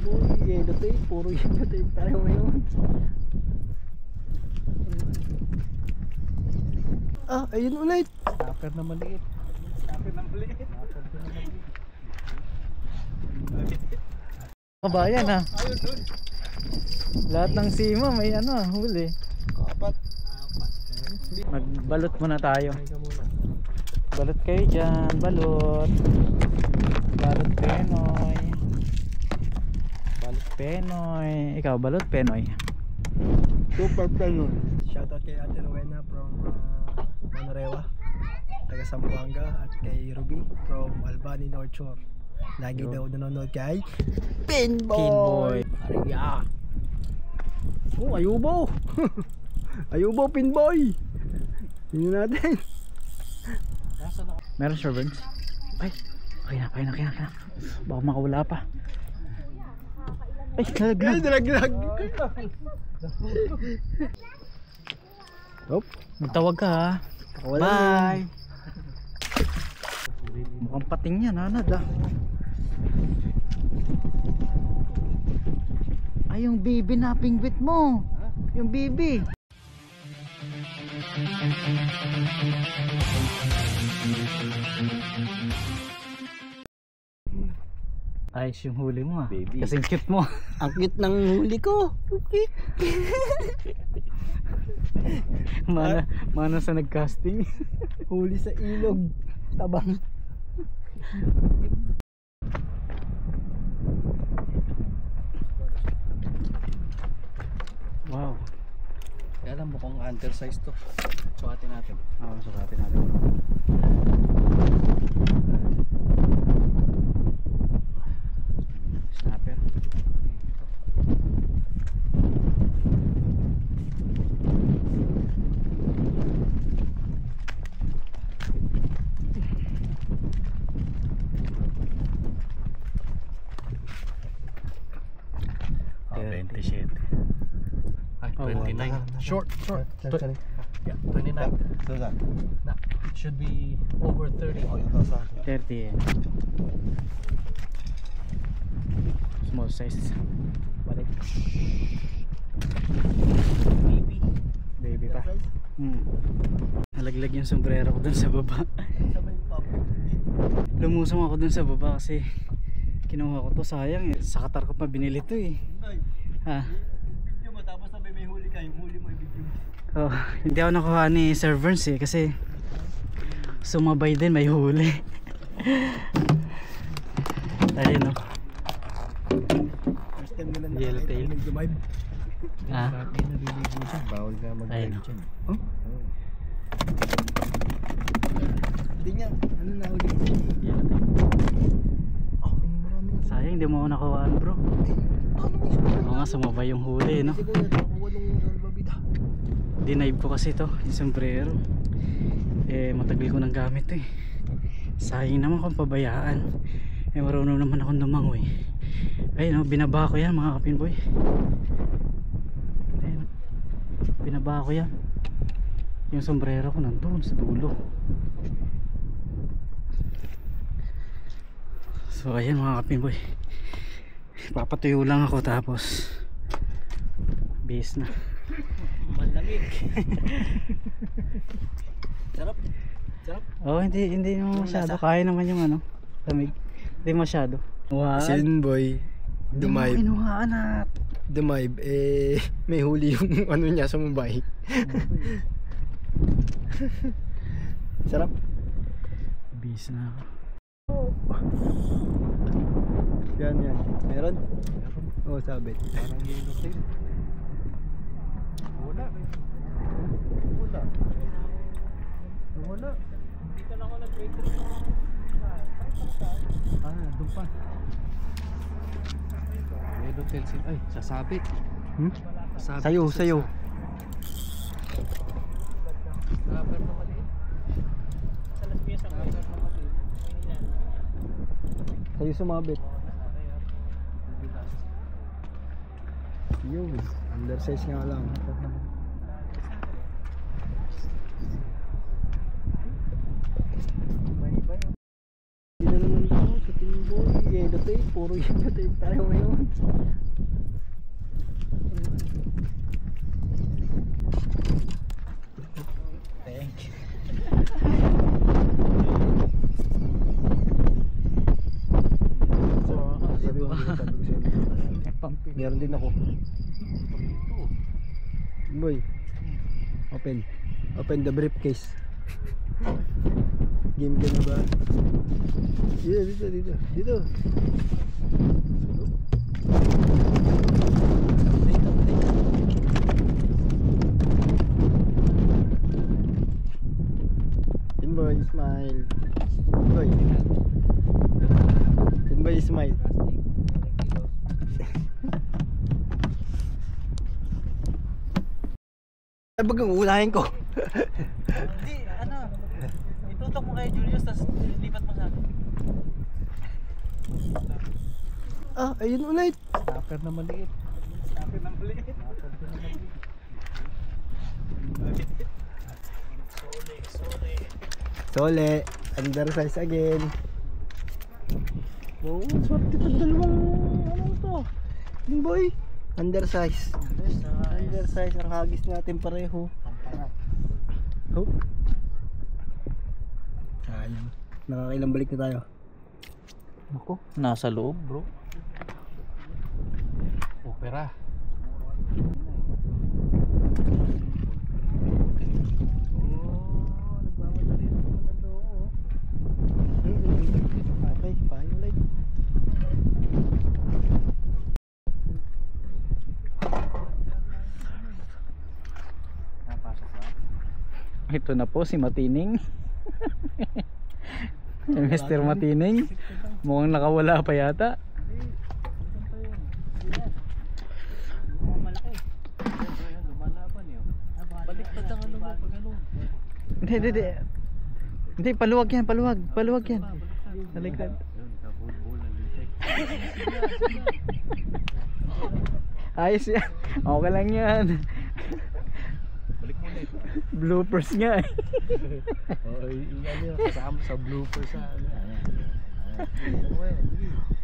Pinboy, yellow tape. Puro yellow tape tayo ngayon. Ah, ayun ulit. Snapper na maliit. Kabayan ha. Lahat ng sima may ano, huli. Apat. Magbalot muna tayo. Balot kayo dyan, balot. Balot Penoy. Balot Penoy. Ikaw, balot Penoy. Super Penoy. Shoutout kay Ate Rowena from Manarewa, taga Zamboanga, at kay Ruby from Albany North Shore. Lagi daw nanonood kay Pinboy. Ariya. Oh, Ayubo. Ayubo Pinboy. Tingnan natin. Meron servants? Ay, kaya na. Baka makawala pa. Ay, Nalaglag. Hop, magtawag ka ha. Bye. Mukhang pating yan, Nanad ah. Ay, yung bibi na pingwit mo. Yung bibi. Ayos yung huli mo ah. Baby. Kasing cute mo. ang cute ng huli ko. Mana sa nagcasting. Huli sa ilog. Tabang. Wow. Alam mo kung undersize to. Sukatin natin. Oo, sukatin natin. Snapper. Oh, 27. Ay, 29. Short. Yeah, 29. That should be over 30. 30 eh. Small size. Balik. Baby pa. Nalaglag yung sombrero ko dun sa baba. Lumusong ako dun sa baba kasi kinuha ko to, sayang eh. Sa Qatar ko pa binili to eh. Ha? Video mo tapos sabay may huli ka, yung huli mo i-video. Oh, hindi ako nakuha ni Sir Verns eh kasi sumabay din, may huli. Ayun oh. First time nila Yellow tail. nag-dumive. Ah? Hindi naliligo siya, bawal ka mag-dive dyan. Oh? Hindi niya, ano na huli? Yellow tail. Oh, marami na. Sayang hindi mo ako nakuhaan bro. Ano mo isa? Oo nga, sumabay yung huli no. Hindi ko yan, nakuha nung salbabida. Dinive ko kasi to, yung sombrero. Eh matagal ko nang gamit eh. Sayang naman kung pabayaan. Eh marunong naman akong lumangoy. Ayun oh, binaba ko yan mga kapinboy. Ayun, binaba ko yan. Yung sombrero ko nandun sa dulo. So ayan mga kapinboy, papatuyo lang ako tapos base na. Malamig. Sarap. Oh, hindi naman masyado. Kaya naman yung ano, lamig. Hindi masyado. Wow. Sinboy, dumive. Hindi mo kinuhaan at Dumive, eh, may huli yung ano niya sa Mumbai. Sarap. base na ako. Yan. Meron? Oo, sabit. Parang yellow tail. Wala. Hindi ka lang ako nag-break. Doon pa. Yellow tail sila. Ay, sasabit. Sayo. Snapper na maliit. Sa Las Piñas ang snapper na maliit. Sayo sumabit. Yun, undersize nga lang. Hindi na naman ako sa Pinboy. Yellow puti, puro yung puti tayo ngayon. Thank you. So, Sabi ko sa'yo, meron din ako. Boy, open the briefcase. Game ka na ba? Dito. Boy, smile. Boy. Boy, smile. Ay, bagang ulahin ko. Hindi, ano, itutok mo kay Julius, tapos lipat mo sa akin. Ah, ayun ulit. Snapper na maliit. Sabi ng ulit. Sole, undersize again. Wow, swerte itong dalawang ano to. Yung boy, undersize. Undersize ang hagis natin pareho. Oh. Sayang. Nakakailang balik na tayo. Ako, nasa loob bro. Opera. Nagmamadali naman ng loob. Okay, paano ulit? Napasok na. Ito na po si Matining. Mr. Matining. Mukhang nakawala pa yata. Lumalaban yun. Baliktad ang ano mo pag ano. Hindi. Hindi, paluwag yan. Paluwag yan. Talikad. Kabulbul ang litek. Ayos yan. Okay lang yan. Balik mo ulit. Bloopers nga eh. Oo, ano yun, kasama sa blooper sa ano.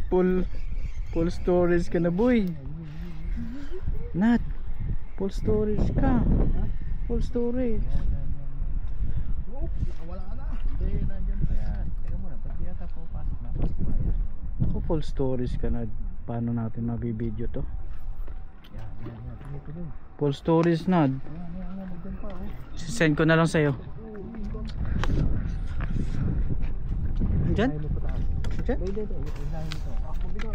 Full storage ka na boy. Nat, full storage ka. Full storage. Wala ka na. Hindi, nandyan pa yan. Teka muna, ba't di yata pupasok na? Pasok pa yan. Ako full storage ka na. Paano natin mabibideo to? Yan. Dito dun. Full storage na. Yan, nandyan pa oh. Send ko na lang sa'yo. Diyan? Tayo pa tayo. Diyan? Hindi. Ilahin mo to. Ako bigo.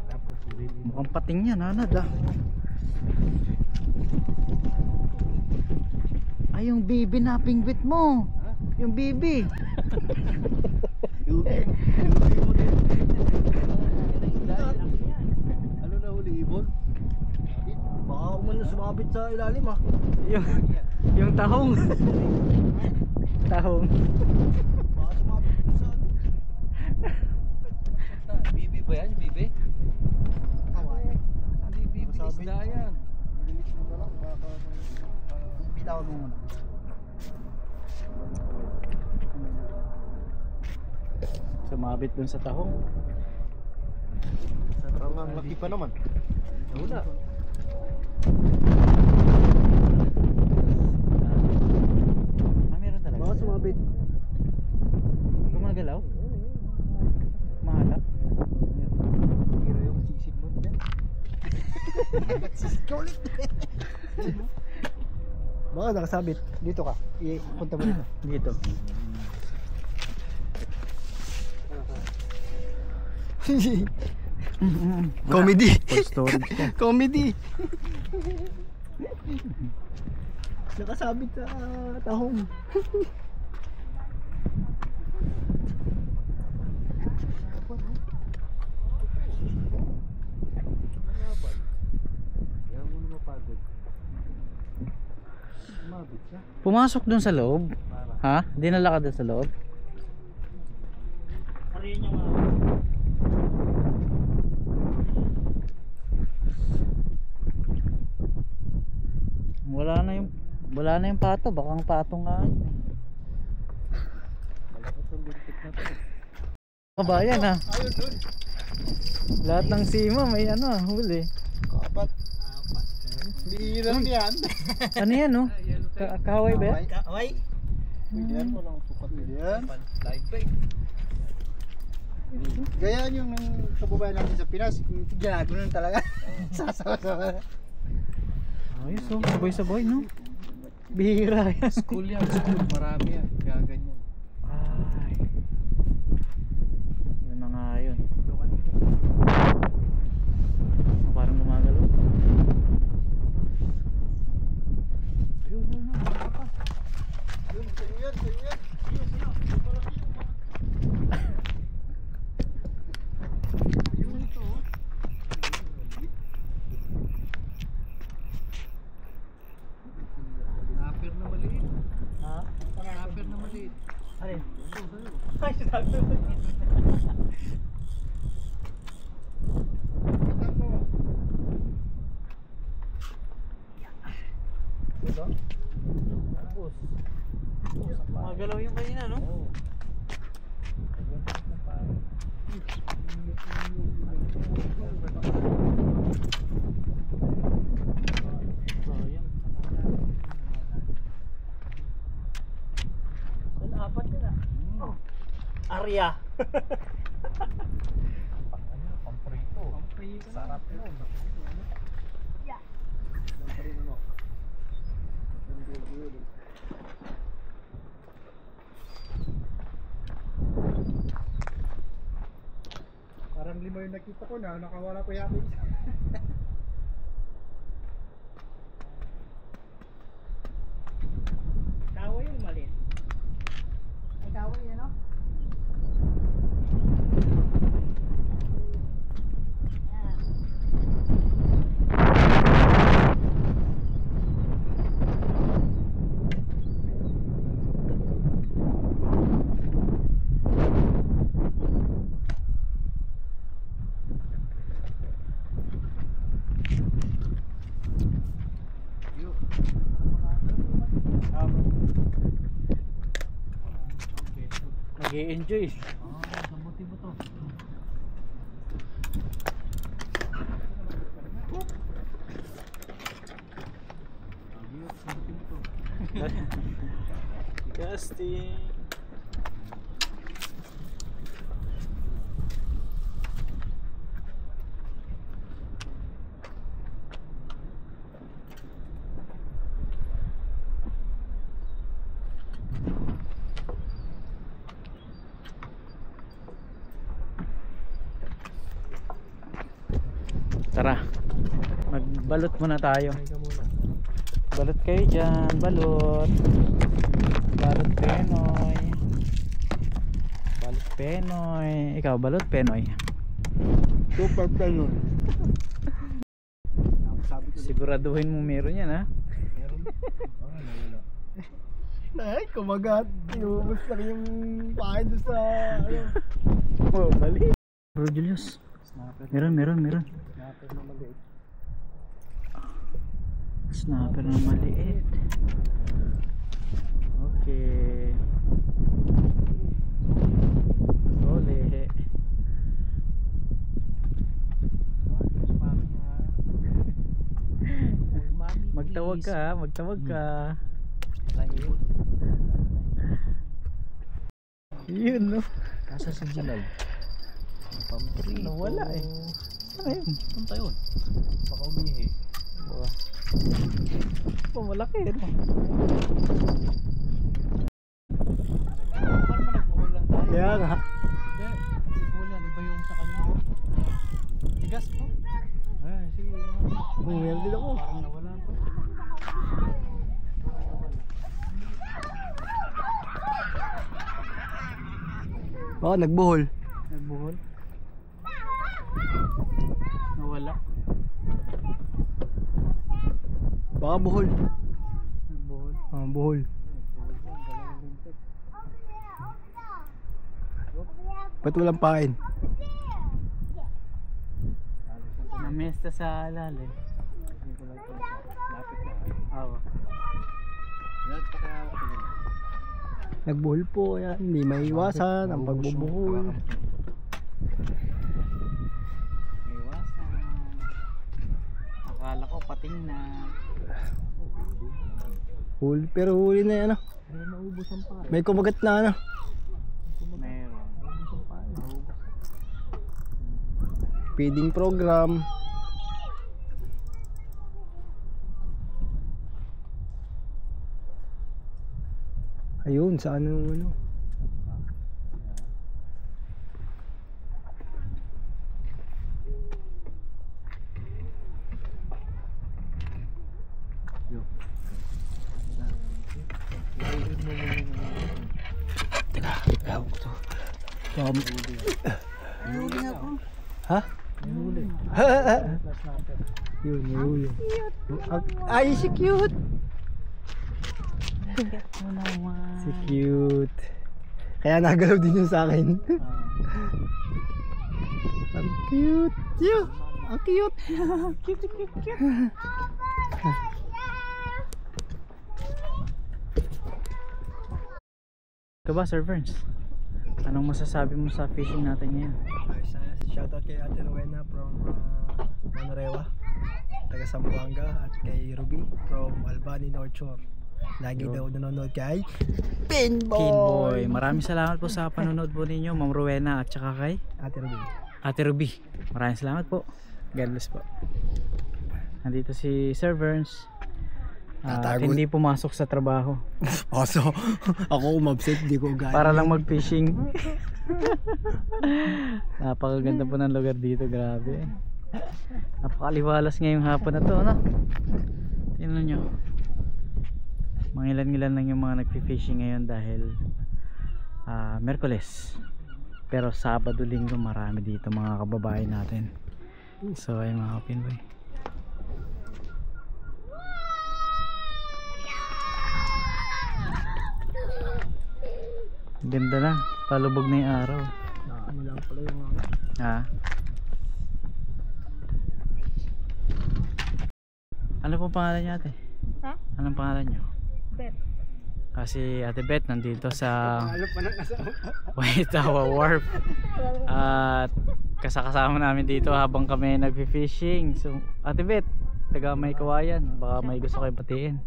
Tapos, Mukhang pating yan, Hanad ah. Ay, yung bibi na pingwit mo. Yung bibi. Ano na huli, ibon? Baka umano sumabit sa ilalim ah. yung tahong. Tahong. Baka sumabit sa ano. Bibi ba yan? Bibi? Kawain. Hindi bibi, Masabi. isda yan. Bilis mo na lang. Baka bitawan mo muna. Sumabit dun sa tahong. Parang ang laki pa naman. Wala. Meron talaga. Baka sumabit. Gumagalaw? Mahalap? Hira yung sisig mo dyan. Sisig ka ulit. Baka nakasabit. Dito ka. Punta mo dito. Dito. Comedy. Full storage ka. Comedy. Nakasabit sa tahong. Kaya mo na mapagod. Mabit siya. Pumasok dun sa loob. Para. Ha? Dinala ka dun sa loob? Wala na yung pato, baka ang pato nga yun. Malaki itong lintik na to. Kabayan ha. Ayun dun. Lahat ng sima may ano huli. Kapat. Bihira yan. Ano yan no? Kahaway ba yan? Kaway. Pwede yan. Walang sukat. Pwede yan. Live bait. Gayaan yung kababayan natin sa Pinas. Ginagunan talaga. Sasawa-sawa. Ayos oh, sabay-sabay no? Bihira yan. School yan, school. Marami yan. Gaganyan. Ay. Yun na nga yun. Oh, parang gumagalaw. Ayun, ayun, ayun. Ayun, sa'yo yan, sa'yo yan. Ayun, sa'yo. Ayun, ito. Napir na maliit. Ha? Napir na maliit. Alin? Ay, sinabi mo. Ito? Tapos. Magalaw yung kanina no? Oo. Apat yun ah. Arya. Pamprito. Sarap yun. Parang lima yung nakita ko na, nakawala ko yata isa. Kaway yung maliit. Ay, kaway yan, no? Nag-i-enjoy. Sabuti mo to. Casting. Tara, magbalot muna tayo. Balot kayo dyan, balot. Balot Penoy. Balot Penoy. Ikaw, balot Penoy. Super plan yun. Sabi ko Siguraduhin mo meron yan ha. meron. Ay, kumagat. Iubos lang yung pahay doon sa ano. Oh, mali. Bro Julius. Meron. Snapper na maliit. Snapper na maliit. Okay. Ole. Magtawag ka ha, magtawag ka. Yun no. Nasa si Jalal. Nawala eh. Ano yun? Punta yun. Baka umihi. Oh, malaki yun. Kaya nga. Hindi. Hindi ko yan. Iba yung sa kanya. Tigas po. Ay, sige. Meron din ako. Parang nawala po. Oo, nagbuhol. Nagbuhol. Nawala. Baka buhol. Nagbuhol. Ah, buhol. Ba't walang pain? Namesta sa lalim. Lapit na. Awa. Yan, kaya ako. Nagbuhol po yan. Hindi maiwasan ang pagbubuhol. pating na. Huli, pero huli na yan ano. May kumagat na ano. Meron. Feeding program. Ayun, saan ano? Teka, ayaw ko to. Ha? Yun. Ay, si cute! Si cute. Kaya nagalaw din yun sa akin. Ang cute. Yeah, ang cute. Cute. Ikaw ba, Sir Verns? Anong masasabi mo sa fishing natin ngayon? Shoutout kay Ate Rowena from Manorewa, taga Zamboanga, at kay Ruby from Albany North Shore. Lagi daw nanonood kay Pinboy. Pinboy. Maraming salamat po sa panonood po ninyo, Ma'am Rowena at saka kay Ate Ruby. Maraming salamat po. God bless po. Nandito si Sir Verns. Hindi pumasok sa trabaho. So, ako umabsent, di ko gaya. Para lang mag-fishing. Napakaganda po ng lugar dito, grabe. Napakaliwalas ngayong hapon na to, ano? Tingnan nyo. Mangilan-ngilan lang yung mga nagpi-fishing ngayon dahil Merkules. Pero Sabado, Linggo marami dito mga kababayan natin. So ay mga Pinboy. Ganda na, palubog na yung araw. Ano lang pala yung Ano pong pangalan niya, ate? Ha? Anong pangalan niyo? Bet. Kasi Ate Beth nandito sa Waitawa Wharf. At kasama namin dito habang kami nagfi-fishing. So Ate Beth, taga May Kawayan, baka may gusto kayo batiin.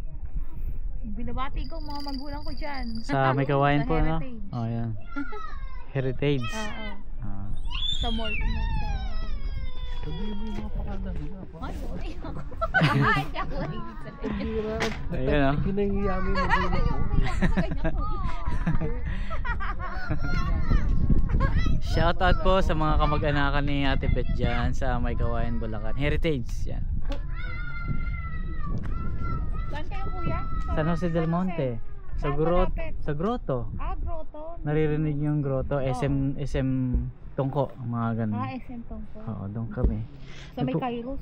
Binabati ko mga magulang ko dyan. Sa May Kawayan Sa po, no? Heritage. Oh, yan. Heritage. Oo. Ah. Sa mall. Ay, okay ako. Ay, ako. Ayun, oh. Pinangiyami mo Shout out po sa mga kamag-anakan ni Ate Beth dyan sa May Kawayan, Bulacan. Heritage, yan. Saan kayo, kuya? San Jose del Monte. Sa grotto. Grotto. Naririnig yung grotto, SM Tungko, mga ganun. SM Tungko. Oo, doon kami. Sa may Kairos.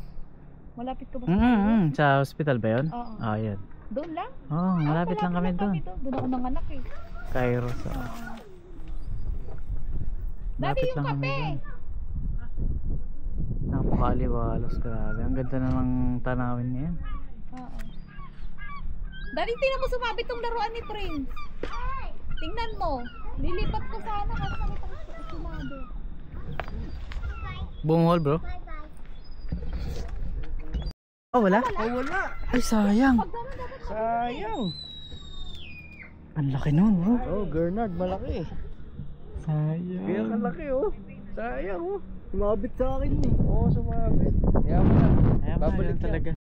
Malapit ka ba sa Kairos? Sa hospital ba yun? Oo. Yun. Doon lang? Oo, malapit lang kami doon. Doon ako nanganak eh. Kairos. Dati yung kape. Napakaliwalos, grabe. Ang ganda na ng tanawin ngayon. Oo. Dati tingnan mo sumabit tong laruan ni Prince. Tingnan mo. Lilipat ko sana kasi nakita ko sumabit. Buong hall, bro? Oh, wala? wala. Ay, sayang. Sayang. Ang laki nun, bro. Oh, Gernard, malaki. Sayang. Kaya kalaki Sayang Sumabit sa akin eh. Oo, sumabit. Kaya mo na. Babalik talaga.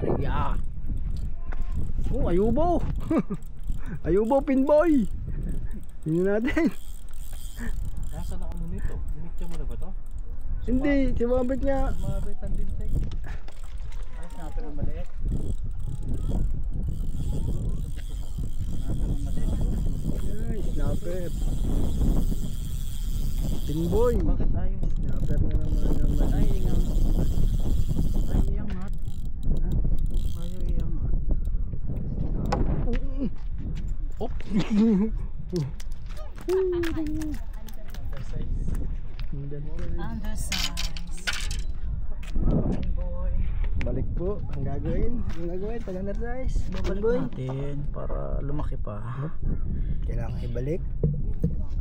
Ariya. Oh, ayubo. Ayubo, Pinboy. Tingnan natin. Nasaan ako mo nito? Minicture mo na ba to? Hindi, sumabit niya. Sumabit ang dintek. Ayos na pero maliit. Ay, snapper. Pinboy. Bakit ayaw? Snapper na naman. Ay, iangat. Ay, iangat. Ayaw iangat. Oh! Undersize. Boy. Balik po. Ang gagawin? Pag-undersize. Babalik natin para lumaki pa. Kailangan ibalik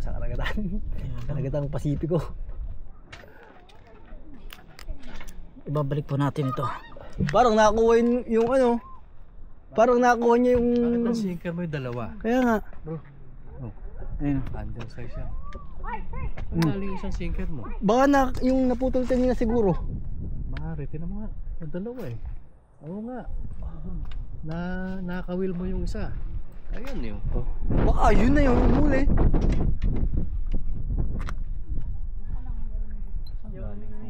sa karagatan. Karagatang Pasipiko. Ibabalik po natin ito. Parang nakuha yung ano. Parang nakuha niya yung... Bakit ang sinker mo yung dalawa? Kaya nga. Ayun. Undersize siya. Ang galing isang sinker mo. Baka yung naputol kanina siguro. Maaari, tinan mo nga. Yung dalawa eh. Oo nga. Nakawil mo yung isa. Ayun yun. Baka yun na yung huli.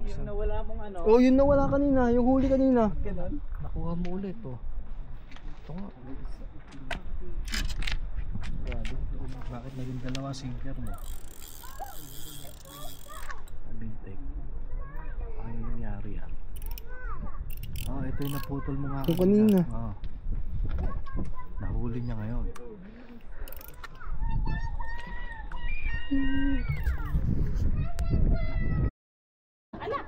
Yung nawala mong ano. Oh, yun na wala kanina. Yung huli kanina. Nakuha mo ulit oh. Ito nga. Bakit naging dalawa sinker mo? Lintik. Ano yung nangyari yan? Oh, ito yung naputol mo nga. Ito kanina. Oh. Nahuli niya ngayon.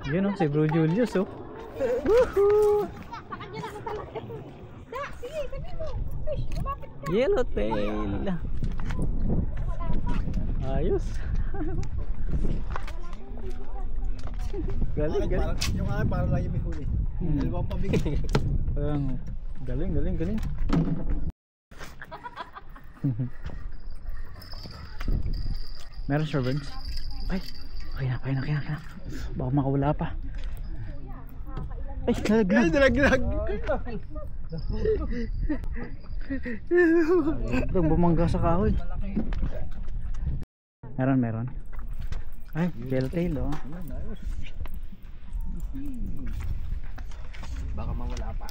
Yun si Bro Julius oh. Sa kanya na ka talaga. Sige, sabi mo. Fish, lumapit ka. Yellowtail. Ayos. Galing. Yung akin parang lang yung may huli. Dalawang pabigay. Galing. Meron siya, Burns? Ay, okay na. Baka makawala pa. Ay, nalaglag. Ito, bumangga sa kahoy. Meron. Ay, yellowtail oh. Baka mawala pa.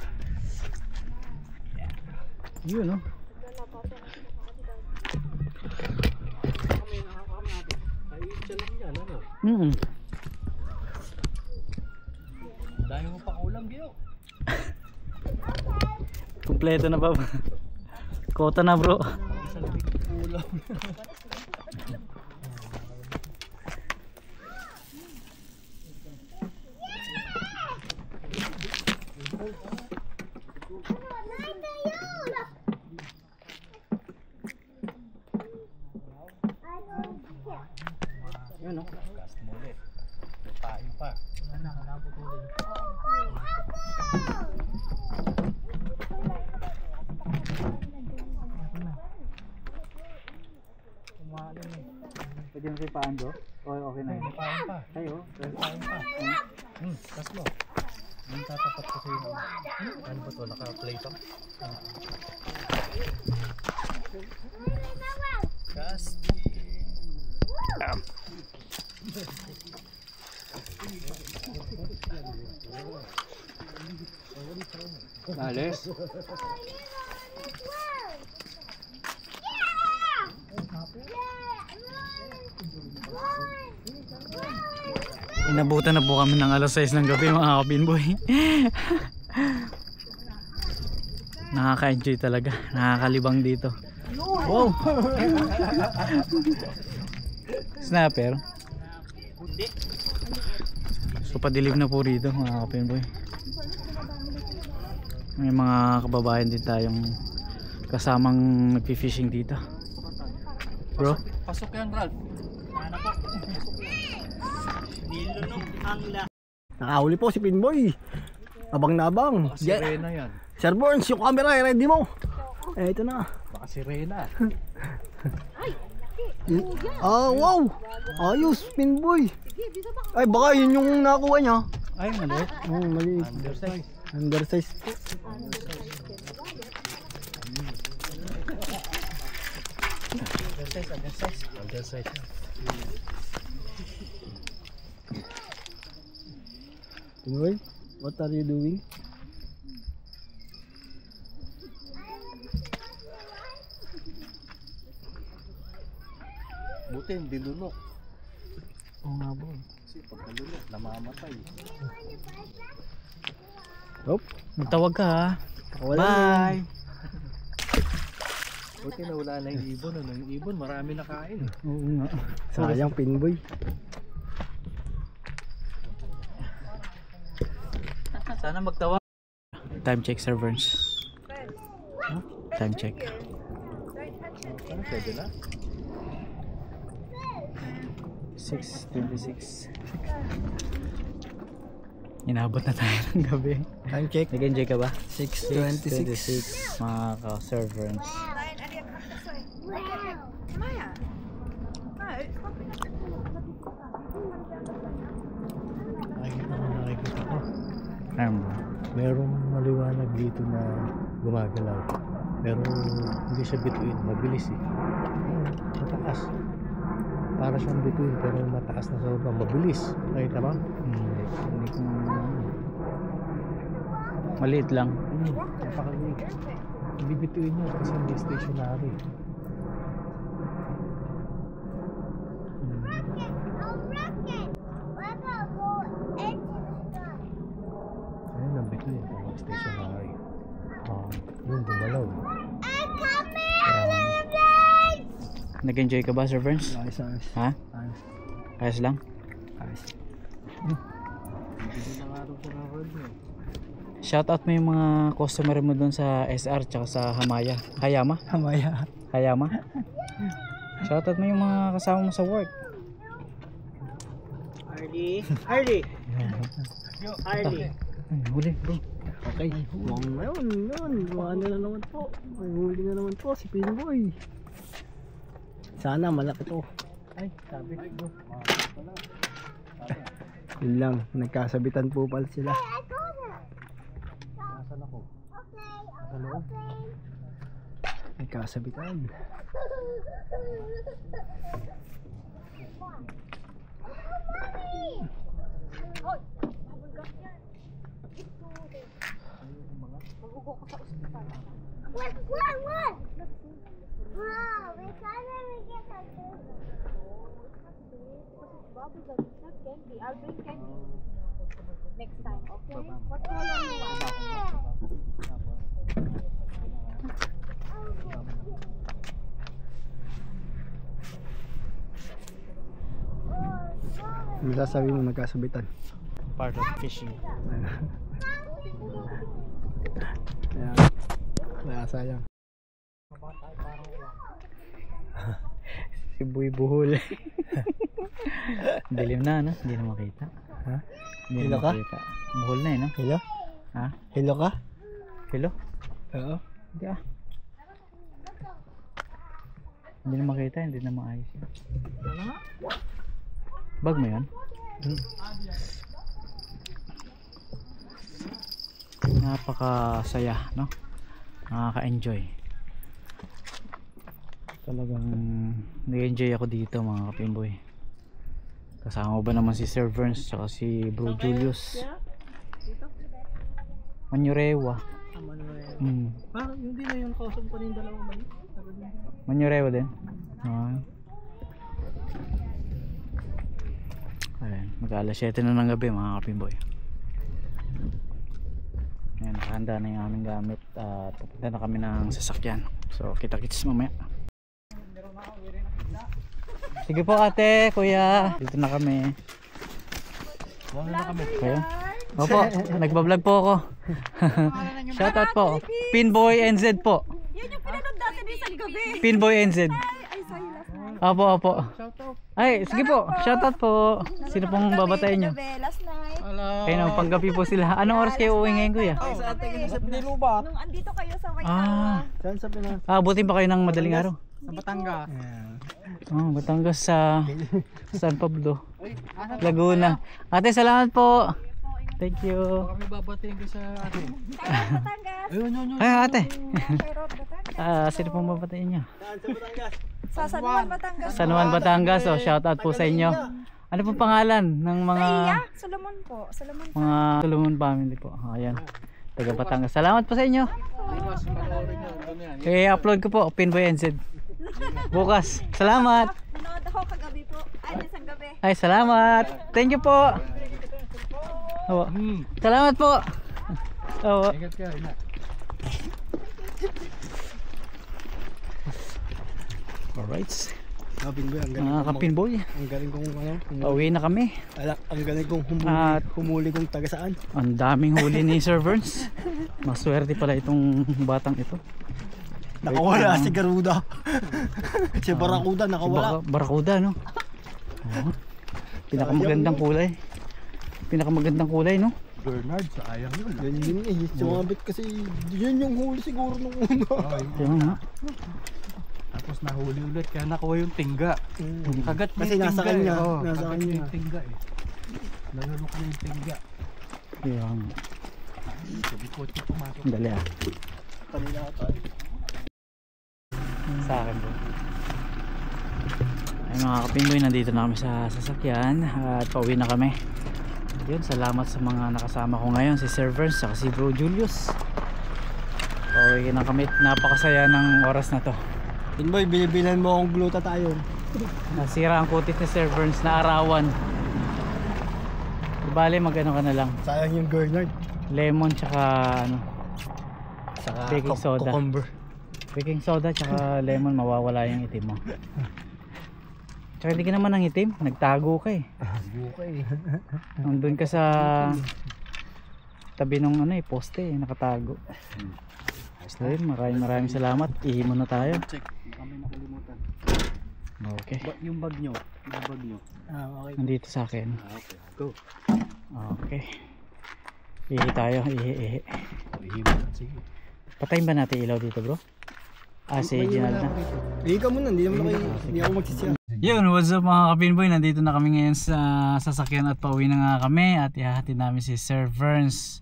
Yun oh. Ayun siya lang yan, ano? Dahil mo pa ulam, Gio. Kompleto na ba? Kota na bro. Sa labing ulam. Yun oh. Cast mo ulit. Pain pa. Pwede mo siya paando? Okay na yun. Pain pa. Tayo. Pain pa. Cast mo. Yung tatapat ko sa iyo. Ano ba ito? Naka-play to? Cast. Alis. Inabutan na po kami ng alas 6 ng gabi mga kabinboy. Nakaka-enjoy talaga. Nakakalibang dito. Wow! Snapper. So padilim na po rito mga kabinboy. May mga kababayan din tayong kasamang nagpi-fishing dito. Bro? Pasok yan, Ralph. Nakahuli po si Pinboy. Abang na abang. Baka sirena yan. Sir Burns, yung camera ready mo. Ito na. Baka sirena. Wow. Ayos, Pinboy. Ay, baka yun yung nakuha niya. Ay, maliit. Maliit. Undersize. Undersize. Undersize. Pinboy, what are you doing? Buti hindi lunok. Oo nga po. Kasi pagka lunok, namamatay. Hop. Magtawag ka ha. Bye. Buti na wala na yung ibon. Ano? Yung ibon, marami na kain. Oo nga. Sayang Pinboy. Sana magtawag. Time check, Sir Burns. Huh? Time check. Ano, pwede na? 6:26. Inabot na tayo ng gabi. Time check. Nag-enjoy ka ba? 6:26. Mga ka-servants. Nakikita ko. Ano ba? Merong maliwanag dito na gumagalaw. Pero hindi siya bituin, mabilis eh. Mataas. Para siyang bituin pero mataas na sobrang mabilis. Nakita ba? Hindi ko maliit lang. Napakaliit. Hindi bituin niya kasi hindi stationary. Ayun ang bituin, mga stationary. Yun, gumalaw. Nag-enjoy ka ba, Sir Burns? Ayos. Ha? Ayos. Ayos lang? Ayos. Hindi na nga rin sa road mo. Shoutout mo yung mga customer mo dun sa SR tsaka sa Hamaya. Hayama? Hamaya. Hayama? Shoutout mo yung mga kasama mo sa work. Harley. Yo, Harley. Ay, huli bro. Okay. Yun. Ano na naman po. May huli na naman po si Pinboy. Sana malaki to. Ay, sabi ko. Yun lang. Nagkasabitan po pala sila. Nasaan ako? Sa loob? Nagkasabitan. I'll bring candy next time, okay? What color you want? Ano sasabi mo nagkasabitan? Part of fishing. Kaya sayang. Si Boy Buhol. Dilim na, no? Hindi na makita. Ha? Hindi Hello na ka? makita. Buhol na eh, no? Hello? Ha? Hello ka? Hello? Oo. Hindi ah. Hindi na makita, hindi na maayos. Bag mo yan? Napakasaya, no? Nakaka-enjoy. Talagang nag-enjoy ako dito mga kapimboy. Kasama ba naman si Sir Verns tsaka si Bro Julius. Manyurewa. Parang yun din na yung kausap ko rin dalawang mali. Manyurewa din. Ayan, mag-alas 7 na ng gabi mga kapimboy. Ayan, nakahanda na yung aming gamit at papunta na kami ng sasakyan. So kita-kits mamaya. Sige po ate, kuya. Dito na kami. Kuya? Opo, nagbablog po ako. Shoutout po. Pinboy NZ po. Yan yung pinanood natin isang gabi. Pinboy NZ. Ay, sorry, last night. Opo. Ay, sige po. Shoutout po. Sino pong babatayin nyo? Last night. Kayo na, panggabi po sila. Anong oras kayo uwi ngayon kuya? Sa ate kasi sa Piniluba. Nung andito kayo sa Waikawa. Saan sa Pinas? Abutin pa kayo ng madaling araw. Sa Batangas. Oh, Batangas sa San Pablo, Laguna. Ate, salamat po. Thank you. Kami babatiin ko sa ate. Batangas. Ayun. Ay, ate. Pero Batangas. Sino pong babatiin nyo? Saan sa Batangas? Sa San Juan, Batangas. San Juan, Batangas. Oh, shoutout po sa inyo. Ano pong pangalan ng mga Iya, Solomon po. Solomon po. mga Solomon family po? Ayan. Taga Batangas. Salamat po sa inyo. I-upload ko po Pinboy NZ. Bukas. Salamat. Nanood ako kagabi po. Ay, isang gabi. Ay, salamat. Thank you po. Opo. Salamat po. Opo. Ingat ka, ina. Alright. Pinboy, ang galing. Mga kapinboy. Ang galing kong Pauwi na kami. ang galing kong At humuli kong taga saan. ang daming huli ni Sir Verns. Maswerte pala itong batang ito. Nakawala si Garuda. Si Barakuda nakawala. Si Barakuda, no? Oo. Pinakamagandang kulay. Pinakamagandang kulay, no? Bernard, sayang yun. Yun eh. Sumabit kasi yun yung huli siguro nung una. Kaya nga. Tapos nahuli ulit kaya nakuha yung tingga. Kagat niya Kasi yung nasa tingga kanya, eh. Oo, nasa kagat kanya. niya yung tingga eh. Nalulok na yung tingga. Kaya nga. Sabi ko, pumasok. Dali ah. Kanina ka tayo. Sa akin po. Ay mga kapinboy, nandito na kami sa sasakyan at pauwi na kami. Yun, salamat sa mga nakasama ko ngayon, si Sir Verns at si Bro Julius. Pauwi na kami, napakasaya ng oras na to. Pinboy, binibilan mo akong gluta tayo. Nasira ang kutis ni Sir Verns na arawan. Bale, mag-ano ka na lang, Sayang yung Bernard. lemon tsaka ano, Saka baking soda. cucumber. Baking soda tsaka lemon, mawawala yung itim mo. Tsaka hindi ka naman ng itim, nagtago ka eh. Bukay. Nandun ka sa tabi ng ano eh, poste eh, nakatago. So yun, maraming salamat. Ihi muna tayo. Check, baka may nakalimutan. Okay. Yung bag nyo, yung bag nyo. Okay. Nandito sa akin. Okay, go. Okay. Ihi tayo, ihi. Ihimot, sige. Patayin ba natin ilaw dito bro? Ah, si Ginald na. Bigay ka muna, hindi naman hindi ako magsisiya. Yun, what's up mga kapinboy? Nandito na kami ngayon sa sasakyan at pauwi na nga kami at ihahatid namin si Sir Verns.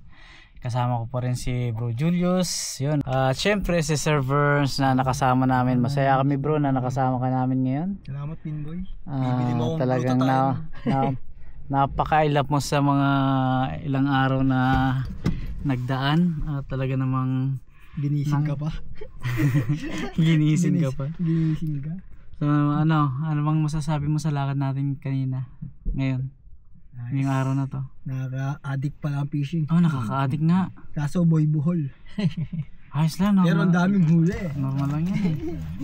Kasama ko pa rin si Bro Julius. Yun. At syempre si Sir Verns na nakasama namin. Masaya kami bro na nakasama ka namin ngayon. Salamat Pinboy. Bibili mo akong Talagang gluta napakailap mo sa mga ilang araw na nagdaan. Talaga namang Ginising ka pa. ginising ka pa. Ginising ka. So ano bang masasabi mo sa lakad natin kanina? Ngayon? Ngayong araw na to. Nakaka-addict pala ang fishing. Oh, nakaka-addict nga. Kaso boy buhol. Ayos lang, normal. Pero ang daming huli. Normal lang yan eh.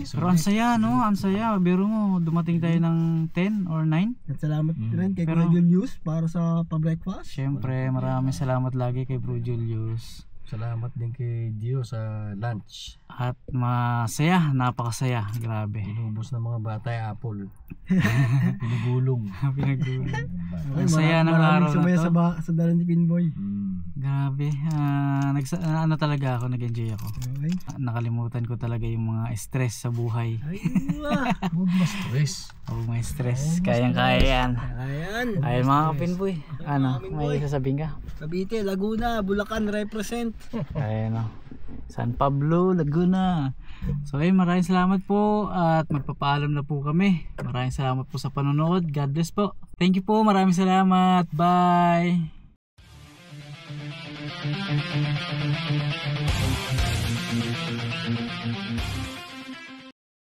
Pero ang saya no, ang saya. Biro mo, dumating tayo ng 10 or 9. At salamat rin kay Pero- Kuya Julius para sa pa-breakfast. Siyempre, maraming salamat lagi kay Bro Julius. Salamat din kay Dio sa lunch. At masaya, napakasaya. Grabe. Inubos ng mga bata yung apple. Pinugulong. Pinagulong. Okay, Ang saya ng araw na sumaya to. sa dala ni Pinboy. Grabe. Ano talaga ako, nag-enjoy ako. Okay. Nakalimutan ko talaga yung mga stress sa buhay. Ay, Huwag mas stress. Huwag may stress. Kayang-kaya yan. ayan. Ay mga kapinboy. Ano, may sasabihin ka? Cavite, Laguna, Bulacan represent. Ayan o. San Pablo, Laguna. So ayun, maraming salamat po at magpapaalam na po kami. Maraming salamat po sa panonood. God bless po. Thank you po. Maraming salamat. Bye.